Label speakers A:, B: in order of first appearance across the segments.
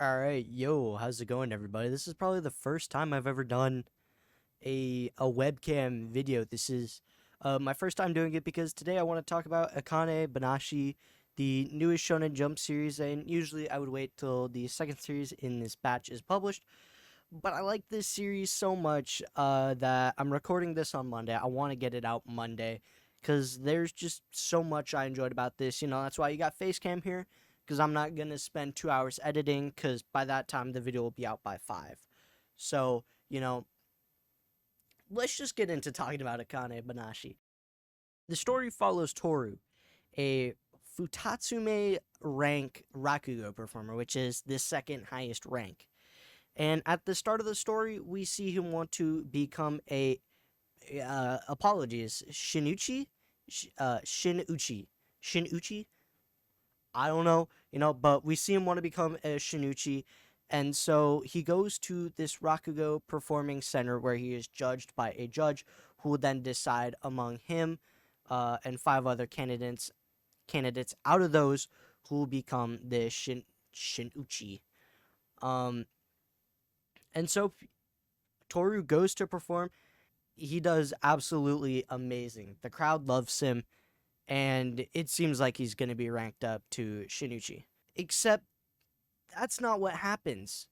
A: All right, yo, how's it going, everybody? This is probably the first time I've ever done a webcam video. This is my first time doing it because today I want to talk about Akane-Banashi, the newest Shonen Jump series, and usually I would wait till the second series in this batch is published. But I like this series so much that I'm recording this on Monday. I want to get it out Monday because there's just so much I enjoyed about this. That's why you got Facecam here because I'm not going to spend 2 hours editing because by that time the video will be out by 5. So, let's just get into talking about Akane-Banashi. The story follows Toru, a Futatsume rank Rakugo performer, which is the second highest rank. And at the start of the story, we see him want to become apologies, Shinuchi. I don't know, but we see him want to become a Shinuchi. And so he goes to this Rakugo performing center where he is judged by a judge who will then decide among him and 5 other candidates out of those who will become the Shinuchi. And so Toru goes to perform. He does absolutely amazing. The crowd loves him, and it seems like he's going to be ranked up to Shinuchi. Except that's not what happens.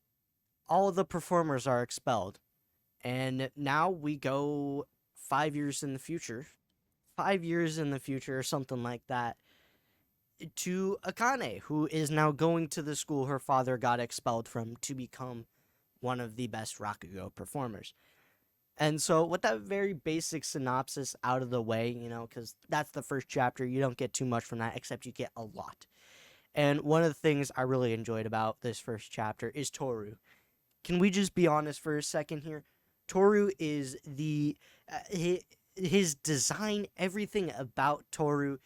A: All of the performers are expelled. And now we go 5 years in the future. 5 years in the future or something like that. To Akane, who is now going to the school her father got expelled from to become one of the best Rakugo performers. And so with that very basic synopsis out of the way, because that's the first chapter, you don't get too much from that, except you get a lot. And one of the things I really enjoyed about this first chapter is Toru. Can we just be honest for a second here? Toru is his design, everything about Toru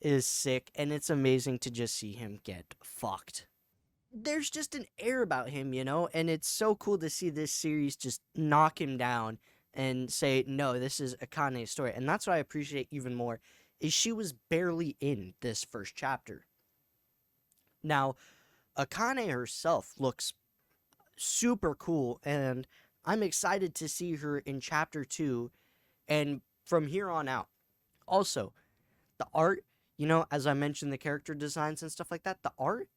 A: is sick, and it's amazing to just see him get fucked. There's just an air about him, and it's so cool to see this series just knock him down and say, no, this is Akane's story. And that's what I appreciate even more, is she was barely in this first chapter. Now, Akane herself looks super cool, and I'm excited to see her in chapter 2 and from here on out. Also, the art, as I mentioned, the character designs and stuff like that, the art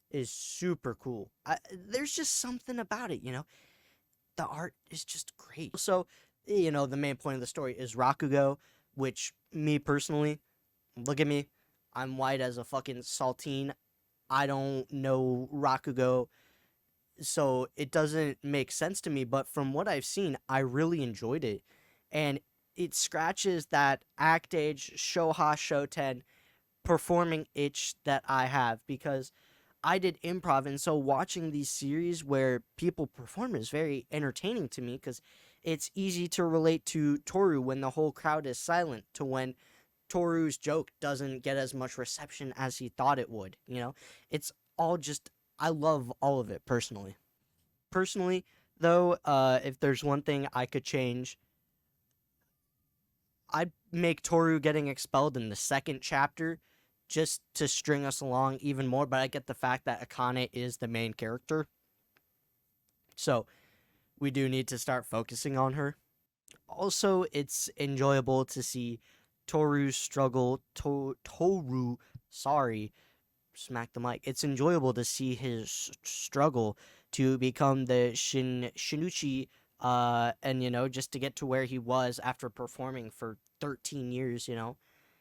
A: is super cool. There's just something about it, The art is just great. So, the main point of the story is Rakugo, which, me personally, look at me, I'm white as a fucking saltine. I don't know Rakugo, so it doesn't make sense to me, but from what I've seen, I really enjoyed it. And it scratches that act age Shoha Shoten performing itch that I have, because I did improv, and so watching these series where people perform is very entertaining to me, because it's easy to relate to Toru when the whole crowd is silent to when Toru's joke doesn't get as much reception as he thought it would. It's all just, I love all of it personally. Personally, though, if there's one thing I could change, I'd make Toru getting expelled in the second chapter just to string us along even more, but I get the fact that Akane is the main character. So, we do need to start focusing on her. Also, it's enjoyable to see Toru's struggle. Toru, sorry, smack the mic. It's enjoyable to see his struggle to become the Shinuchi, and, just to get to where he was after performing for 13 years,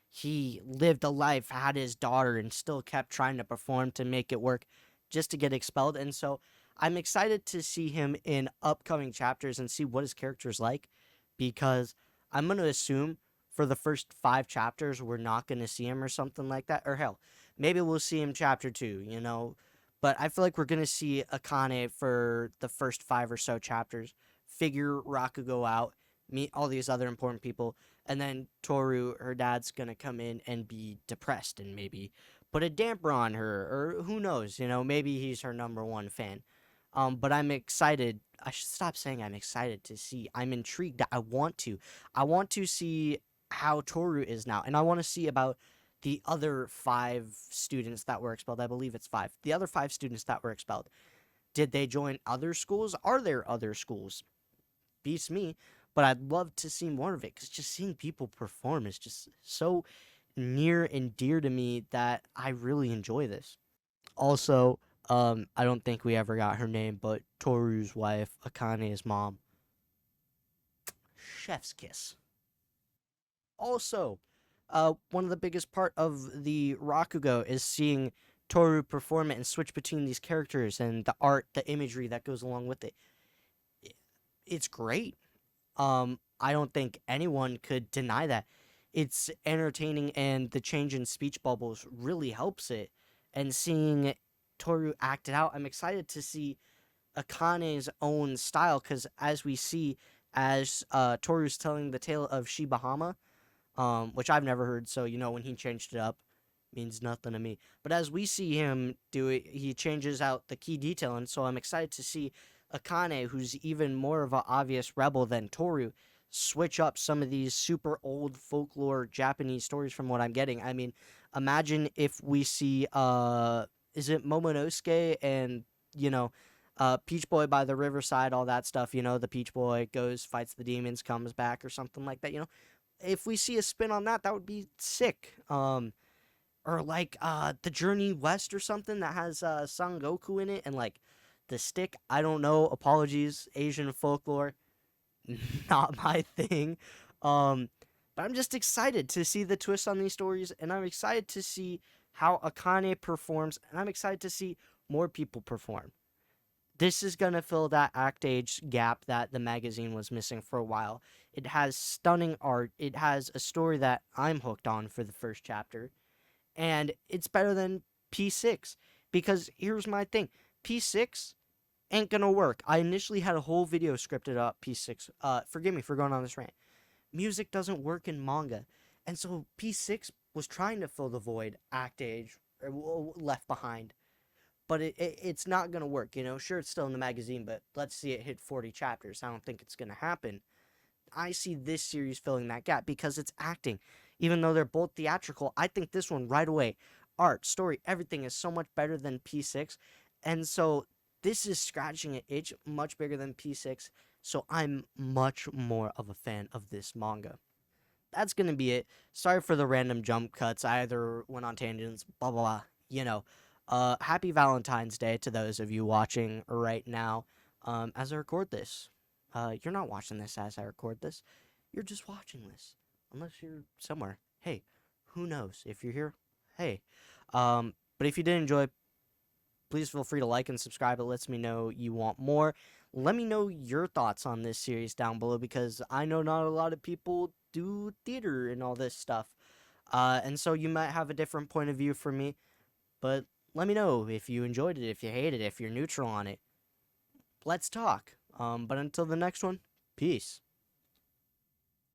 A: He lived a life, had his daughter, and still kept trying to perform to make it work just to get expelled. And so I'm excited to see him in upcoming chapters and see what his character is like, because I'm going to assume for the first 5 chapters we're not going to see him or something like that. Or hell, maybe we'll see him chapter 2, But I feel like we're going to see Akane for the first 5 or so chapters, figure Rakugo out, meet all these other important people, and then Toru, her dad's gonna come in and be depressed and maybe put a damper on her, or who knows, maybe he's her number 1 fan. But I'm excited. I should stop saying I'm excited to see. I'm intrigued. I want to see how Toru is now, and I want to see about the other 5 students that were expelled. I believe it's 5. The other 5 students that were expelled. Did they join other schools? Are there other schools? Beats me, but I'd love to see more of it because just seeing people perform is just so near and dear to me that I really enjoy this. Also, I don't think we ever got her name, but Toru's wife, Akane's mom, chef's kiss. Also, one of the biggest part of the Rakugo is seeing Toru perform it and switch between these characters and the art, the imagery that goes along with it. It's great. I don't think anyone could deny that. It's entertaining, and the change in speech bubbles really helps it. And seeing Toru act it out, I'm excited to see Akane's own style, because as we see, as Toru's telling the tale of Shibahama, which I've never heard, so when he changed it up, means nothing to me. But as we see him do it, he changes out the key detail, and so I'm excited to see Akane, who's even more of an obvious rebel than Toru, switch up some of these super old folklore Japanese stories from what I'm getting. I mean, imagine if we see is it Momonosuke and Peach Boy by the riverside, all that stuff, the Peach Boy goes, fights the demons, comes back or something like that, if we see a spin on that, that would be sick. Or like the Journey West or something that has Son Goku in it and like the stick. I don't know. Apologies, Asian folklore, not my thing. But I'm just excited to see the twist on these stories, and I'm excited to see how Akane performs, and I'm excited to see more people perform. This is gonna fill that act age gap that the magazine was missing for a while. It has stunning art. It has a story that I'm hooked on for the first chapter, and it's better than P6 because here's my thing: P6 ain't gonna work. I initially had a whole video scripted up P6. Forgive me for going on this rant. Music doesn't work in manga, and so P6 was trying to fill the void act age left behind, but it's not gonna work. Sure, it's still in the magazine, but let's see it hit 40 chapters. I don't think it's gonna happen. I see this series filling that gap because it's acting. Even though they're both theatrical, I think this one right away, art, story, everything is so much better than P6. And so this is scratching an itch much bigger than P6. So I'm much more of a fan of this manga. That's going to be it. Sorry for the random jump cuts. I either went on tangents, blah, blah, blah. Happy Valentine's Day to those of you watching right now as I record this. You're not watching this as I record this. You're just watching this. Unless you're somewhere. Hey, who knows? If you're here, hey. But if you did enjoy, please feel free to like and subscribe. It lets me know you want more. Let me know your thoughts on this series down below because I know not a lot of people do theater and all this stuff. And so you might have a different point of view from me. But let me know if you enjoyed it, if you hated it, if you're neutral on it. Let's talk. But until the next one, peace.